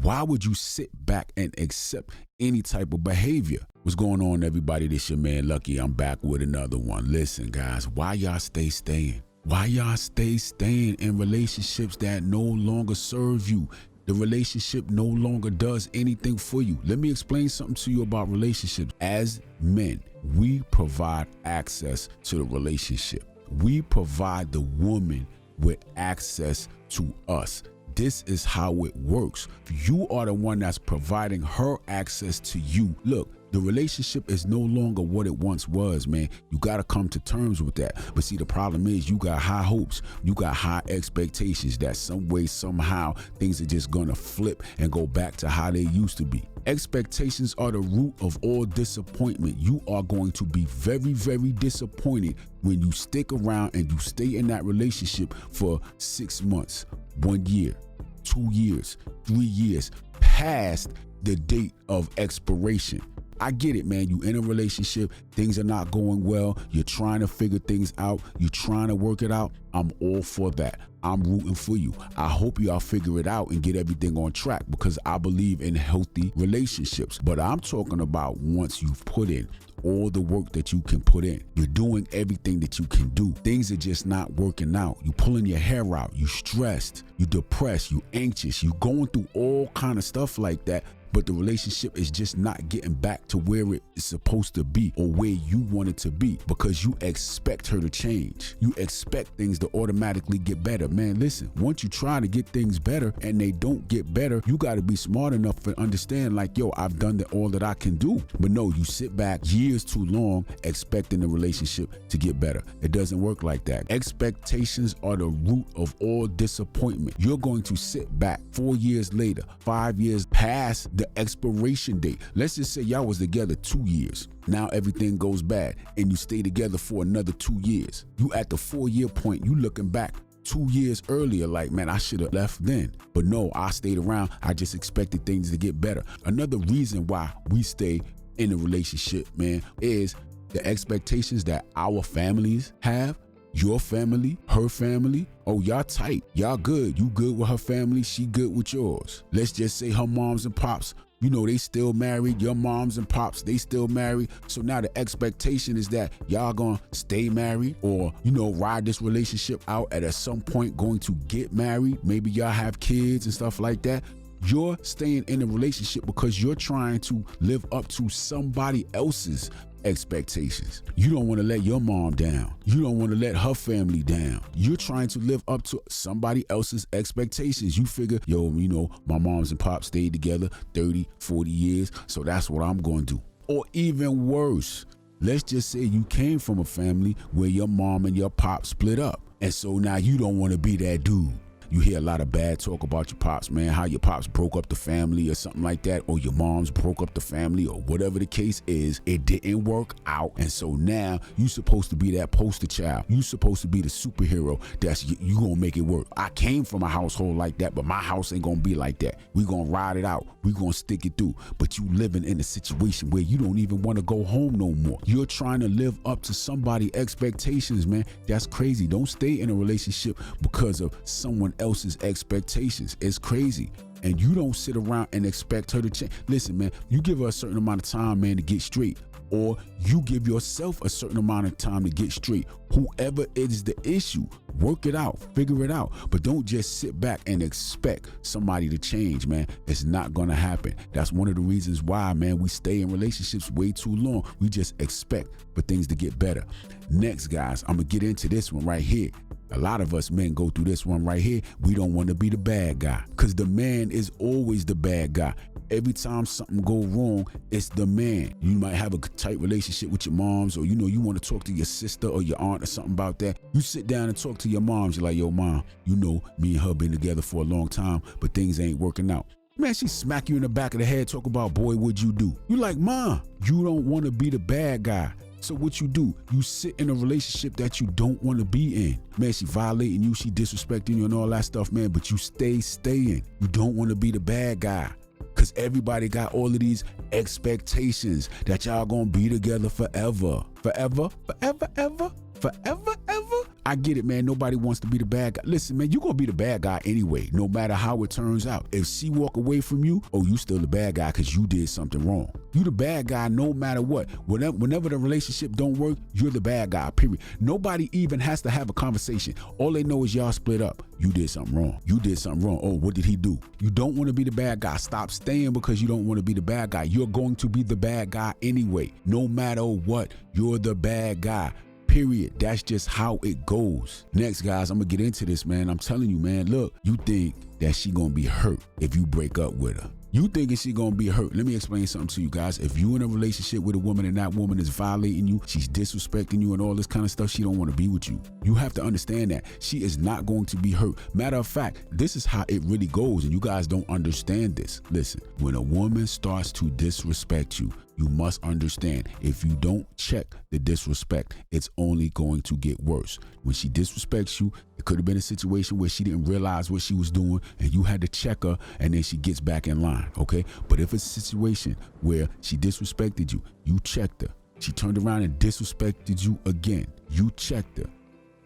Why would you sit back and accept any type of behavior? What's going on, everybody? This your man Lucky. I'm back with another one. Listen, guys, why y'all staying? Why y'all staying in relationships that no longer serve you? The relationship no longer does anything for you. Let me explain something to you about relationships. As men, we provide access to the relationship. We provide the woman with access to us. This is how it works. You are the one that's providing her access to you. Look, the relationship is no longer what it once was, man. You got to come to terms with that. But see, the problem is you got high hopes. You got high expectations that some way, somehow, things are just going to flip and go back to how they used to be. Expectations are the root of all disappointment. You are going to be very, very disappointed when you stick around and you stay in that relationship for 6 months, 1 year, 2 years, 3 years, past the date of expiration. I get it, man. You in a relationship, things are not going well. You're trying to figure things out. You're trying to work it out. I'm all for that. I'm rooting for you. I hope y'all figure it out and get everything on track because I believe in healthy relationships. But I'm talking about once you've put in all the work that you can put in. You're doing everything that you can do. Things are just not working out. You're pulling your hair out. You're stressed. You're depressed. You're anxious. You're going through all kind of stuff like that. But the relationship is just not getting back to where it is supposed to be or where you want it to be because you expect her to change. You expect things to automatically get better. Man, listen, once you try to get things better and they don't get better, you got to be smart enough to understand like, yo, I've done all that I can do. But no, you sit back years too long expecting the relationship to get better. It doesn't work like that. Expectations are the root of all disappointment. You're going to sit back 4 years later, 5 years past the expiration date. Let's just say y'all was together 2 years. Now everything goes bad and you stay together for another 2 years. You at the 4-year point, you looking back 2 years earlier like, man, I should have left then. But no, I stayed around. I just expected things to get better. Another reason why we stay in a relationship, man, is the expectations that our families have. Your family, her family, oh, y'all tight, y'all good. You good with her family, she good with yours. Let's just say her moms and pops, you know, they still married. Your moms and pops, they still married. So now the expectation is that y'all gonna stay married or, you know, ride this relationship out at some point going to get married. Maybe y'all have kids and stuff like that. You're staying in a relationship because you're trying to live up to somebody else's expectations. You don't want to let your mom down. You don't want to let her family down. You're trying to live up to somebody else's expectations. You figure, yo, you know, my moms and pops stayed together 30, 40 years, so that's what I'm going to do. Or even worse, let's just say you came from a family where your mom and your pop split up. And so now you don't want to be that dude. You hear a lot of bad talk about your pops, man, how your pops broke up the family or something like that, or your moms broke up the family or whatever the case is. It didn't work out. And so now you supposed to be that poster child. You supposed to be the superhero that's you gonna make it work. I came from a household like that, but my house ain't gonna be like that. We gonna ride it out. We gonna stick it through. But you living in a situation where you don't even want to go home no more. You're trying to live up to somebody's expectations, man. That's crazy. Don't stay in a relationship because of someone else's expectations. It's crazy. And you don't sit around and expect her to change. Listen, man, you give her a certain amount of time, man, to get straight. Or you give yourself a certain amount of time to get straight. Whoever is the issue, work it out, figure it out. But don't just sit back and expect somebody to change, man. It's not gonna happen. That's one of the reasons why, man, we stay in relationships way too long. We just expect for things to get better. Next, guys, I'm gonna get into this one right here. A lot of us men go through this one right here. We don't want to be the bad guy because the man is always the bad guy. Every time something go wrong, it's the man. You might have a tight relationship with your moms, or, you know, you want to talk to your sister or your aunt or something about that. You sit down and talk to your moms. You're like, yo, mom, you know, me and her been together for a long time, but things ain't working out. Man, she smack you in the back of the head, talk about, boy, what'd you do? You like, mom, you don't want to be the bad guy. So what you do, you sit in a relationship that you don't want to be in. Man, she violating you, she disrespecting you and all that stuff, man, but you staying. You don't want to be the bad guy. Because everybody got all of these expectations that y'all gonna be together forever. Forever, forever, ever, forever, ever. I get it, man. Nobody wants to be the bad guy. Listen, man, you're going to be the bad guy anyway, no matter how it turns out. If she walk away from you, oh, you still the bad guy because you did something wrong. You the bad guy no matter what. Whenever the relationship don't work, you're the bad guy, period. Nobody even has to have a conversation. All they know is y'all split up. You did something wrong. You did something wrong. Oh, what did he do? You don't want to be the bad guy. Stop staying because you don't want to be the bad guy. You're going to be the bad guy anyway. No matter what, you're the bad guy. Period. That's just how it goes. Next, guys, I'm going to get into this, man. I'm telling you, man, look, you think that she going to be hurt if you break up with her. You thinking she gonna be hurt. Let me explain something to you guys. If you in a relationship with a woman and that woman is violating you, she's disrespecting you and all this kind of stuff, she don't want to be with you. You have to understand that. She is not going to be hurt. Matter of fact, this is how it really goes, and you guys don't understand this. Listen, when a woman starts to disrespect you, you must understand, if you don't check the disrespect, it's only going to get worse. When she disrespects you, it could have been a situation where she didn't realize what she was doing and you had to check her, and then she gets back in line, okay? But if it's a situation where she disrespected you, you checked her. She turned around and disrespected you again. You checked her.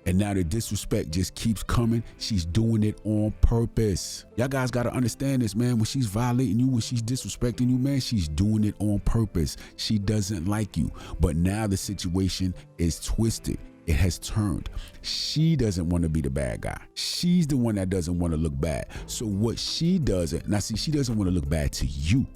And now the disrespect just keeps coming. She's doing it on purpose. Y'all guys got to understand this, man. When she's violating you, when she's disrespecting you, man, she's doing it on purpose. She doesn't like you. But now the situation is twisted. It has turned. She doesn't want to be the bad guy. She's the one that doesn't want to look bad. So what she does, now see, she doesn't want to look bad to you.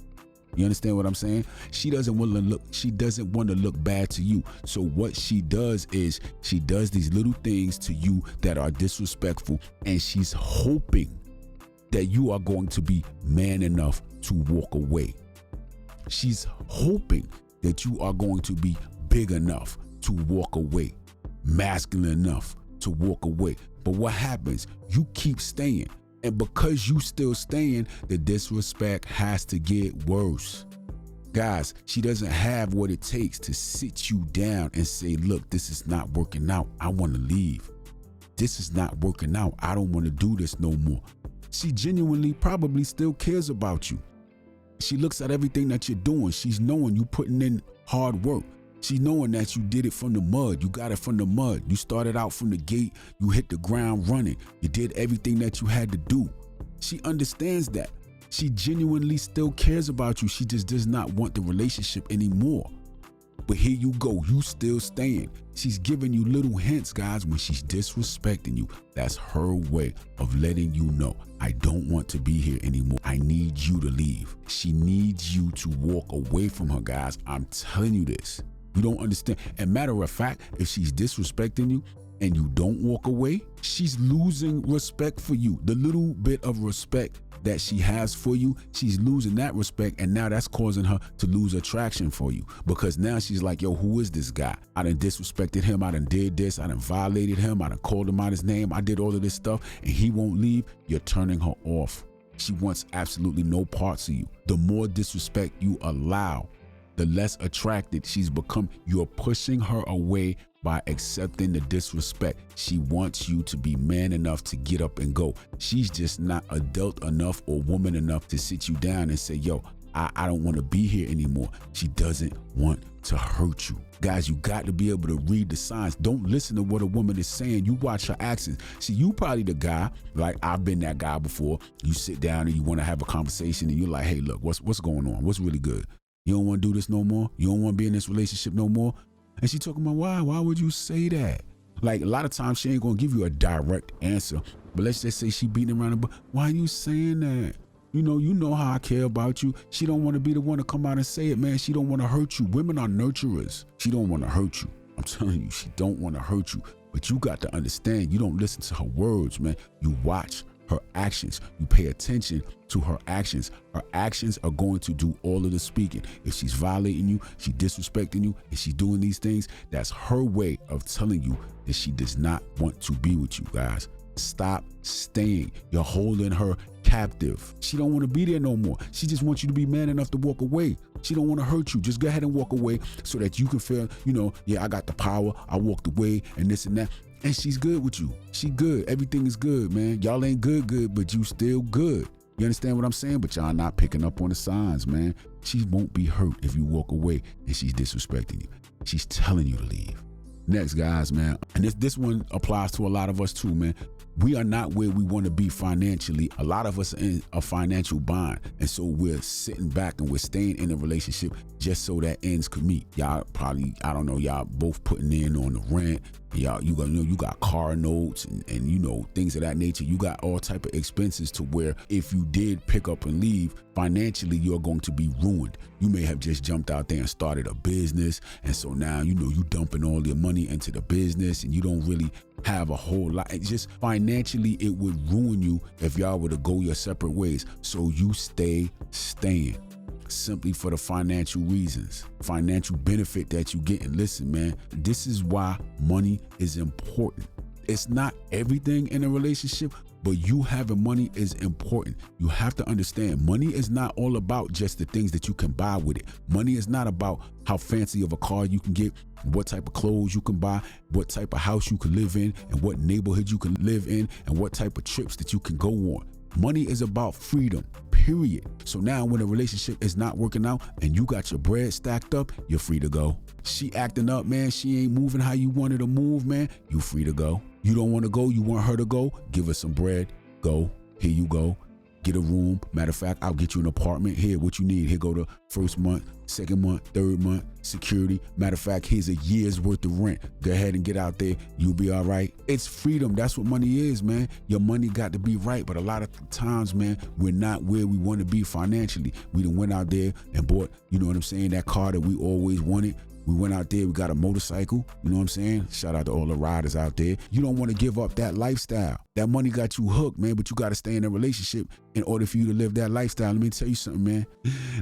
You understand what I'm saying? She doesn't want to look bad to you. So what she does is she does these little things to you that are disrespectful, and she's hoping that you are going to be man enough to walk away. She's hoping that you are going to be big enough to walk away, masculine enough to walk away. But what happens? You keep staying. And because you still staying, the disrespect has to get worse. Guys, she doesn't have what it takes to sit you down and say, look, this is not working out. I want to leave. This is not working out. I don't want to do this no more. She genuinely probably still cares about you. She looks at everything that you're doing. She's knowing you putting in hard work. She's knowing that you did it from the mud. You got it from the mud. You started out from the gate. You hit the ground running. You did everything that you had to do. She understands that. She genuinely still cares about you. She just does not want the relationship anymore. But here you go. You still staying. She's giving you little hints, guys, when she's disrespecting you. That's her way of letting you know, I don't want to be here anymore. I need you to leave. She needs you to walk away from her, guys. I'm telling you this. You don't understand. And matter of fact, if she's disrespecting you and you don't walk away, she's losing respect for you. The little bit of respect that she has for you, she's losing that respect, and now that's causing her to lose attraction for you, because now she's like, yo, who is this guy? I done disrespected him. I done did this. I done violated him. I done called him out his name. I did all of this stuff, and he won't leave. You're turning her off. She wants absolutely no parts of you. The more disrespect you allow, the less attracted she's become. You're pushing her away by accepting the disrespect. She wants you to be man enough to get up and go. She's just not adult enough or woman enough to sit you down and say, yo, I don't want to be here anymore. She doesn't want to hurt you. Guys, you got to be able to read the signs. Don't listen to what a woman is saying. You watch her actions. See, you probably the guy, like I've been that guy before. You sit down and you want to have a conversation and you're like, hey, look, what's going on? What's really good? You don't want to do this no more? You don't want to be in this relationship no more? And she talking about, why? Why would you say that? Like, a lot of times she ain't going to give you a direct answer. But let's just say she beating around the bush. Why are you saying that? You know how I care about you. She don't want to be the one to come out and say it, man. She don't want to hurt you. Women are nurturers. She don't want to hurt you. I'm telling you, she don't want to hurt you. But you got to understand, you don't listen to her words, man. You watch her actions. You pay attention to her actions. Her actions are going to do all of the speaking. If she's violating you, she's disrespecting you, and she's doing these things, that's her way of telling you that she does not want to be with you, guys. Stop staying. You're holding her captive. She don't want to be there no more. She just wants you to be man enough to walk away. She don't want to hurt you. Just go ahead and walk away so that you can feel, yeah, I got the power. I walked away and this and that. And she's good with you. She good. Everything is good, man. Y'all ain't good, but you still good. You understand what I'm saying? But y'all not picking up on the signs, man. She won't be hurt if you walk away and she's disrespecting you. She's telling you to leave. Next, guys, man, and this one applies to a lot of us too, man. We are not where we want to be financially. A lot of us are in a financial bind, and so we're sitting back and we're staying in a relationship just so that ends can meet. Y'all probably, I don't know, y'all both putting in on the rent. Y'all, you got car notes and you know, things of that nature. You got all type of expenses to where if you did pick up and leave, financially you're going to be ruined. You may have just jumped out there and started a business, and so now you know you dumping all your money into the business and you don't really have a whole lot. It's just financially it would ruin you if y'all were to go your separate ways. So you staying simply for the financial reasons, financial benefit that you get. And listen, man, this is why money is important. It's not everything in a relationship, but you having money is important. You have to understand, money is not all about just the things that you can buy with it. Money is not about how fancy of a car you can get, what type of clothes you can buy, what type of house you can live in, and what neighborhood you can live in, and what type of trips that you can go on. Money is about freedom, period. So now when a relationship is not working out and you got your bread stacked up, you're free to go. She acting up, man. She ain't moving how you wanted to move, man. You free to go. You don't want to go. You want her to go. Give her some bread. Go. Here you go. Get a room. Matter of fact, I'll get you an apartment. Here, what you need. Here go the first month, second month, third month, security. Matter of fact, here's a year's worth of rent. Go ahead and get out there. You'll be all right. It's freedom. That's what money is, man. Your money got to be right. But a lot of times, man, we're not where we want to be financially. We done went out there and bought, you know what I'm saying, that car that we always wanted. We went out there, we got a motorcycle, you know what I'm saying? Shout out to all the riders out there. You don't want to give up that lifestyle. That money got you hooked, man, but you got to stay in a relationship in order for you to live that lifestyle. Let me tell you something, man.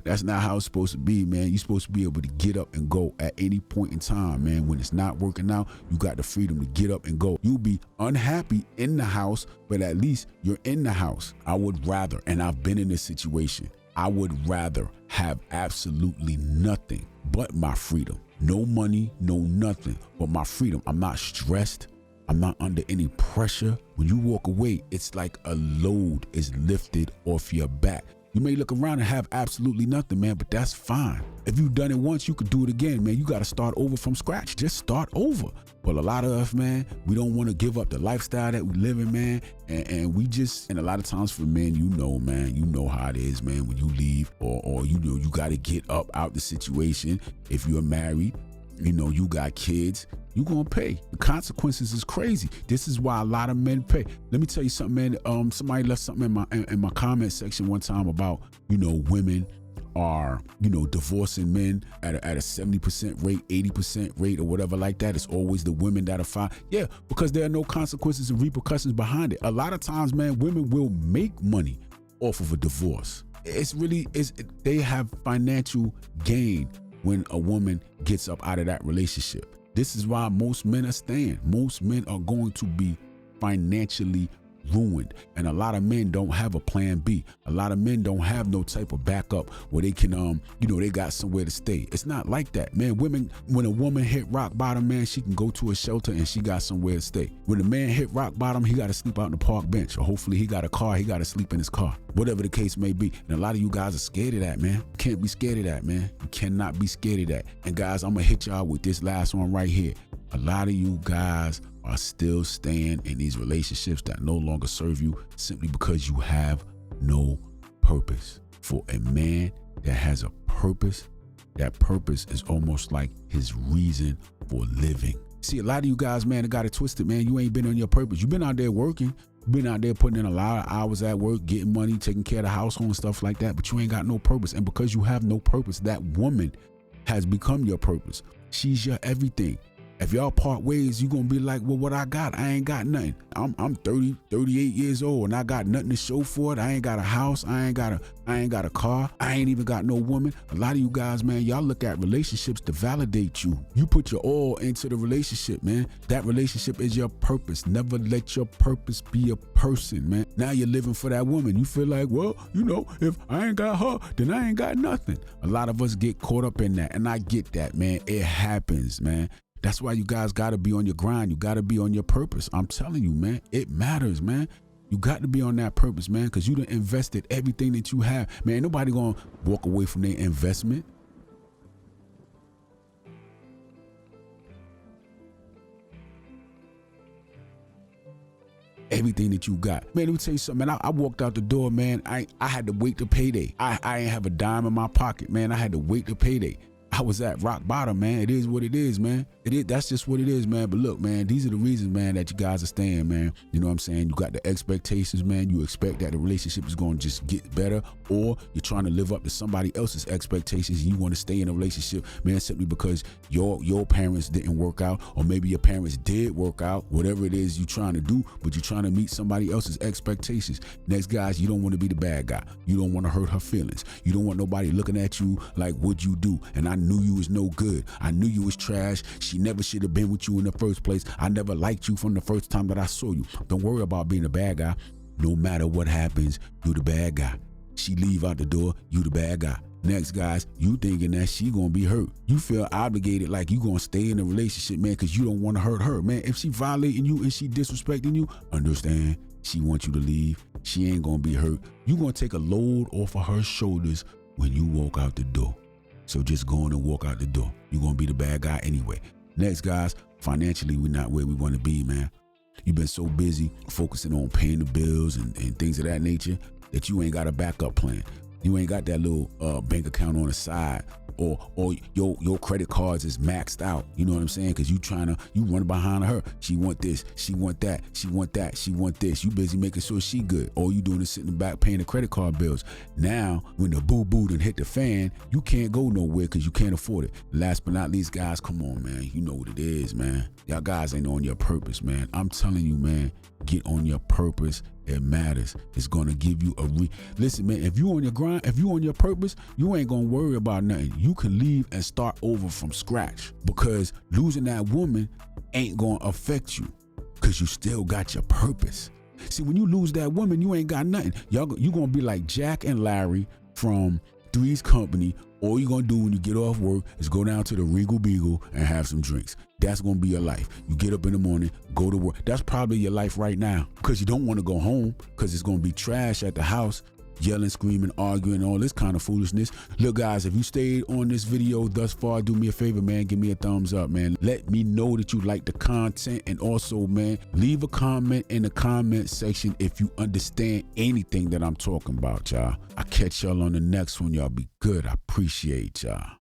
That's not how it's supposed to be, man. You're supposed to be able to get up and go at any point in time, man. When it's not working out, you got the freedom to get up and go. You'll be unhappy in the house, but at least you're in the house. I would rather, and I've been in this situation, I would rather have absolutely nothing but my freedom. No money, no nothing, but my freedom. I'm not stressed. I'm not under any pressure. When you walk away, it's like a load is lifted off your back. You may look around and have absolutely nothing, man, but that's fine. If you've done it once, you could do it again, man. You got to start over from scratch. Just start over. But a lot of us, man, we don't want to give up the lifestyle that we live in, man. And we just, and a lot of times for men, you know, man, you know how it is, man, when you leave or you know, you got to get up out the situation. If you're married, you know, you got kids, you're going to pay. The consequences is crazy. This is why a lot of men pay. Let me tell you something, man. Somebody left something in my comment section one time about, you know, women are, you know, divorcing men at a 70% rate, 80% rate or whatever like that. It's always the women that are fine. Yeah, because there are no consequences and repercussions behind it. A lot of times, man, women will make money off of a divorce. They have financial gain when a woman gets up out of that relationship. This is why most men are staying. Most men are going to be financially ruined. And a lot of men don't have a plan B. A lot of men don't have no type of backup where they can, you know, they got somewhere to stay. It's not like that, man. Women, when a woman hit rock bottom, man, she can go to a shelter and she got somewhere to stay. When a man hit rock bottom, he got to sleep out on the park bench, or hopefully he got a car, he got to sleep in his car, whatever the case may be. And a lot of you guys are scared of that, man. You can't be scared of that, man. You cannot be scared of that. And guys, I'm going to hit y'all with this last one right here. A lot of you guys are still staying in these relationships that no longer serve you simply because you have no purpose. For a man that has a purpose, that purpose is almost like his reason for living. See, a lot of you guys, man, that got it twisted, man. You ain't been on your purpose. You've been out there working. You've been out there putting in a lot of hours at work, getting money, taking care of the household and stuff like that, but you ain't got no purpose. And because you have no purpose, that woman has become your purpose. She's your everything. If y'all part ways, you're going to be like, well, what I got? I ain't got nothing. I'm 30, 38 years old and I got nothing to show for it. I ain't got a house. I ain't got a car. I ain't even got no woman. A lot of you guys, man, y'all look at relationships to validate you. You put your all into the relationship, man. That relationship is your purpose. Never let your purpose be a person, man. Now you're living for that woman. You feel like, well, you know, if I ain't got her, then I ain't got nothing. A lot of us get caught up in that. And I get that, man. It happens, man. That's why you guys got to be on your grind. You got to be on your purpose. I'm telling you, man, it matters, man. You got to be on that purpose, man, because you done invested everything that you have. Man, ain't nobody going to walk away from their investment. everything that you got. Man, let me tell you something, man. I walked out the door, man. I had to wait to payday. I ain't have a dime in my pocket, man. I had to wait to payday. I was at rock bottom, man. It is what it is, man. That's just what it is, man. But look, man, these are the reasons, man, that you guys are staying, man. You know what I'm saying? You got the expectations, man. You expect that the relationship is going to just get better, or you're trying to live up to somebody else's expectations and you want to stay in a relationship, man, simply because your parents didn't work out, or maybe your parents did work out, whatever it is you're trying to do, but you're trying to meet somebody else's expectations. Next, guys, you don't want to be the bad guy. You don't want to hurt her feelings. You don't want nobody looking at you like, what'd you do? And I knew you was no good. I knew you was trash. She never should have been with you in the first place. I never liked you from the first time that I saw you. Don't worry about being a bad guy. No matter what happens, you the bad guy. She leave out the door, you the bad guy. Next, guys, you thinking that she gonna be hurt. You feel obligated, like you gonna stay in a relationship, man, because you don't want to hurt her. Man, if she violating you and she disrespecting you, understand, she wants you to leave. She ain't gonna be hurt. You gonna take a load off of her shoulders when you walk out the door. So just go on and walk out the door. You're going to be the bad guy anyway. Next, guys, financially, we're not where we want to be, man. You've been so busy focusing on paying the bills and things of that nature that you ain't got a backup plan. You ain't got that little bank account on the side, or your credit cards is maxed out. You know what I'm saying? Because you run behind her. She want this, she want that, she want that, she want this. You busy making sure she good. All you doing is sitting back paying the credit card bills. Now, when the boo-boo done hit the fan, you can't go nowhere because you can't afford it. Last but not least, guys, come on, man. You know what it is, man. Y'all guys ain't on your purpose, man. I'm telling you, man, get on your purpose. It matters. It's gonna give you listen, man, if you on your grind, if you on your purpose, you ain't gonna worry about nothing. You can leave and start over from scratch, because losing that woman ain't gonna affect you, because you still got your purpose. See, when you lose that woman, you ain't got nothing. You gonna be like Jack and Larry from Three's Company. All you're gonna do when you get off work is go down to the Regal Beagle and have some drinks. That's gonna be your life. You get up in the morning, go to work. That's probably your life right now, because you don't want to go home, because it's gonna be trash at the house, yelling, screaming, arguing, all this kind of foolishness. Look, guys, if you stayed on this video thus far, do me a favor, man. Give me a thumbs up, man. Let me know that you like the content, and also, man, leave a comment in the comment section if you understand anything that I'm talking about, y'all. I'll catch y'all on the next one. Y'all be good. I appreciate y'all.